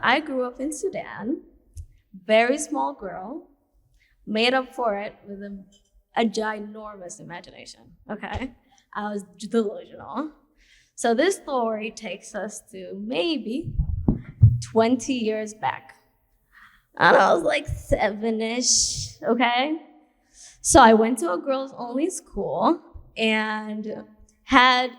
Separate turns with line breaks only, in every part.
I grew up in Sudan, very small girl, made up for it with a ginormous imagination. Okay, I was delusional. So this story takes us to maybe 20 years back. And I was like 7-ish, okay? So I went to a girls only school and had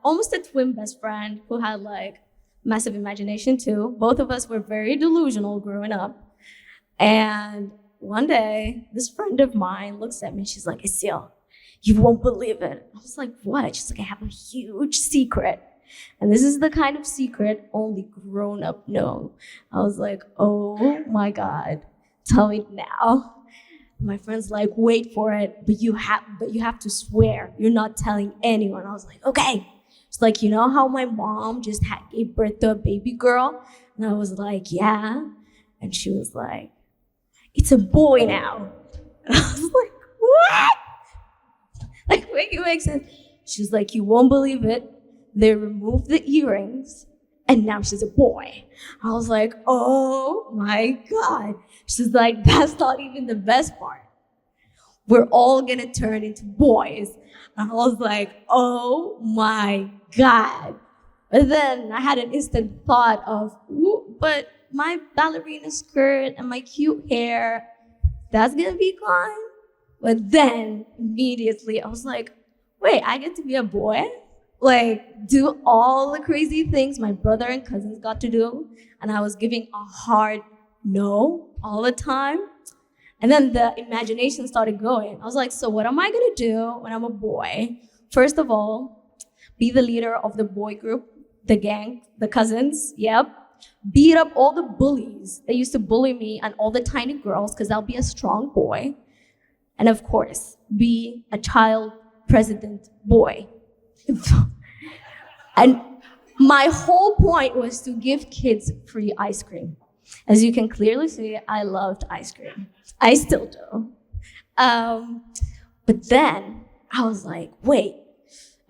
almost a twin best friend who had like massive imagination too. Both of us were very delusional growing up. And one day, this friend of mine looks at me and she's like, Aseel, you won't believe it. I was like, what? She's like, I have a huge secret. And this is the kind of secret only grown up know. I was like, oh my God, tell me now. My friend's like, wait for it, but you have to swear you're not telling anyone. I was like, okay. It's like, you know how my mom just gave birth to a baby girl? And I was like, yeah. And she was like, it's a boy now. And I was like, what? Like, make it make sense. She was like, you won't believe it. They removed the earrings and now she's a boy. I was like, oh my God. She's like, that's not even the best part. We're all gonna turn into boys. And I was like, oh my God. But then I had an instant thought of, ooh, but my ballerina skirt and my cute hair, that's gonna be gone. But then immediately I was like, wait, I get to be a boy? Like, do all the crazy things my brother and cousins got to do. And I was giving a hard no all the time. And then the imagination started going. I was like, so what am I gonna do when I'm a boy? First of all, be the leader of the boy group, the gang, the cousins, yep. Beat up all the bullies that used to bully me and all the tiny girls, because I'll be a strong boy. And of course, be a child president boy. And my whole point was to give kids free ice cream. As you can clearly see, I loved ice cream. I still do. But then I was like, wait,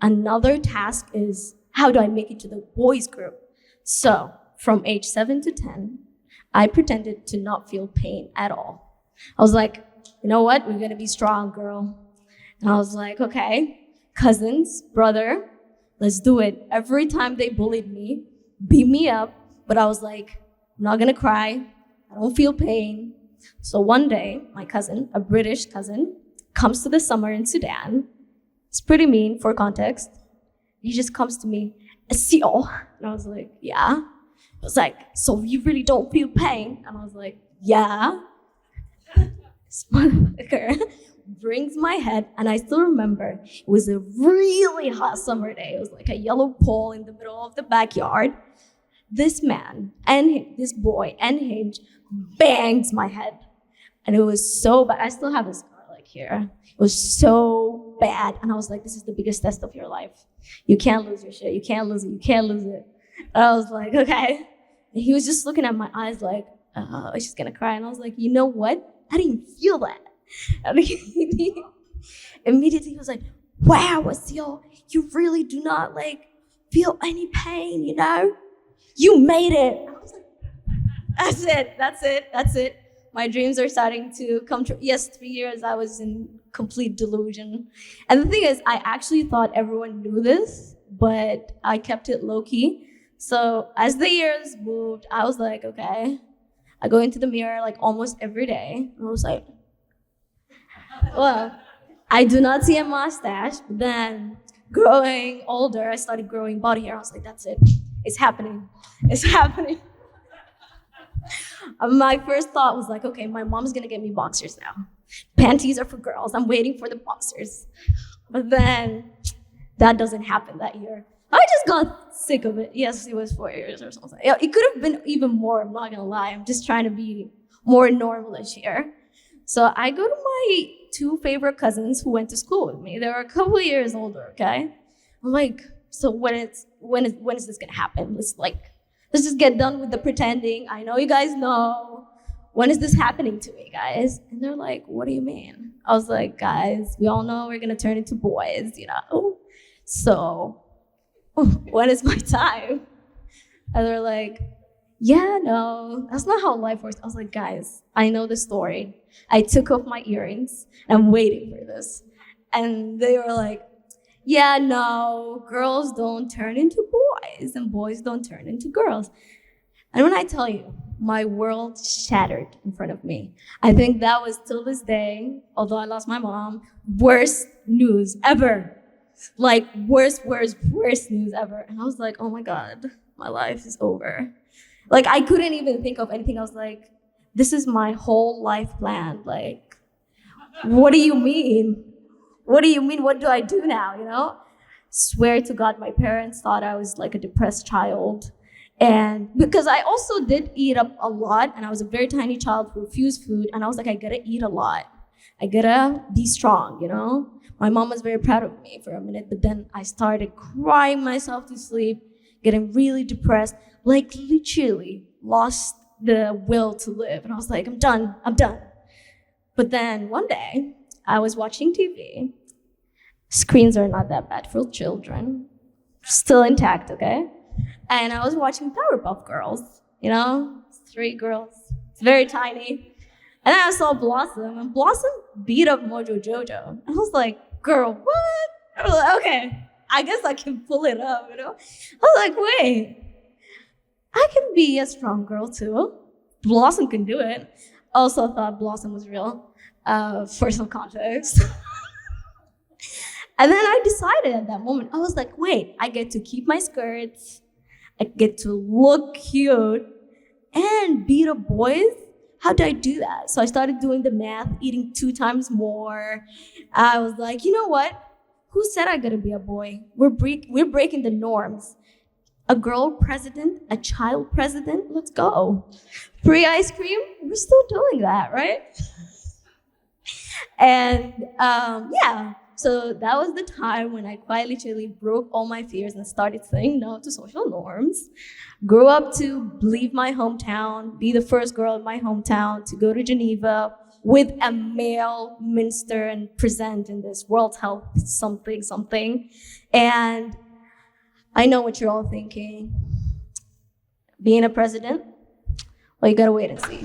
another task is how do I make it to the boys group? So from age 7 to 10, I pretended to not feel pain at all. I was like, you know what? We're gonna be strong, girl. And I was like, okay, cousins, brother, let's do it. Every time they bullied me, beat me up, but I was like, I'm not gonna cry. I don't feel pain. So one day, my cousin, a British cousin, comes to the summer in Sudan. It's pretty mean for context. He just comes to me, Aseel. And I was like, yeah. He was like, so you really don't feel pain? And I was like, yeah. This motherfucker brings my head, and I still remember it was a really hot summer day. It was like a yellow pole in the middle of the backyard. This man and this boy and him bangs my head. And it was so bad. I still have a scar like here. It was so bad. And I was like, this is the biggest test of your life. You can't lose your shit. You can't lose it. You can't lose it. And I was like, okay. And he was just looking at my eyes like, she's gonna cry. And I was like, you know what? I didn't feel that. And immediately he was like, wow, Aseel, you really do not like feel any pain, you know? You made it. I was like, that's it. My dreams are starting to come true. Yes, 3 years I was in complete delusion. And the thing is, I actually thought everyone knew this, but I kept it low-key. So as the years moved, I was like, okay. I go into the mirror like almost every day. And I was like, well, I do not see a mustache. But then growing older, I started growing body hair. I was like, that's it. It's happening. It's happening. My first thought was like, okay, my mom's gonna get me boxers now. Panties are for girls. I'm waiting for the boxers. But then that doesn't happen that year. I just got sick of it. Yes, it was 4 years or something. It could have been even more, I'm not gonna lie. I'm just trying to be more normalish here. So I go to my 2 favorite cousins who went to school with me. They were a couple of years older, okay? I'm like, so when is this gonna happen? Let's just get done with the pretending. I know you guys know. When is this happening to me, guys? And they're like, what do you mean? I was like, guys, we all know we're gonna turn into boys, you know? So when is my time? And they're like, yeah, no, that's not how life works. I was like, guys, I know the story. I took off my earrings. I'm waiting for this. And they were like, yeah, no, girls don't turn into boys and boys don't turn into girls. And when I tell you, my world shattered in front of me. I think that was till this day, although I lost my mom, worst news ever. Like worst news ever. And I was like, oh my God, my life is over. Like I couldn't even think of anything. I was like, this is my whole life plan. Like, what do you mean? What do you mean? What do I do now? You know? Swear to God, my parents thought I was like a depressed child. And because I also did eat up a lot, and I was a very tiny child who refused food, and I was like, I gotta eat a lot. I gotta be strong, you know? My mom was very proud of me for a minute, but then I started crying myself to sleep, getting really depressed, like literally lost the will to live. And I was like, I'm done. But then one day, I was watching TV. Screens are not that bad for children. Still intact, okay? And I was watching Powerpuff Girls, you know? 3 girls. It's very tiny. And then I saw Blossom, and Blossom beat up Mojo Jojo. And I was like, girl, what? I was like, okay, I guess I can pull it up, you know? I was like, wait, I can be a strong girl too. Blossom can do it. Also thought Blossom was real, for some context. And then I decided at that moment, I was like, wait, I get to keep my skirts, I get to look cute, and beat up boys? How do I do that? So I started doing the math, eating 2 times more. I was like, you know what? Who said I gotta be a boy? We're breaking the norms. A girl president, a child president, let's go. Free ice cream, we're still doing that, right? And yeah, so that was the time when I quite literally broke all my fears and started saying no to social norms. Grew up to leave my hometown, be the first girl in my hometown to go to Geneva with a male minister and present in this World Health something. And I know what you're all thinking. Being a president? Well, you gotta wait and see.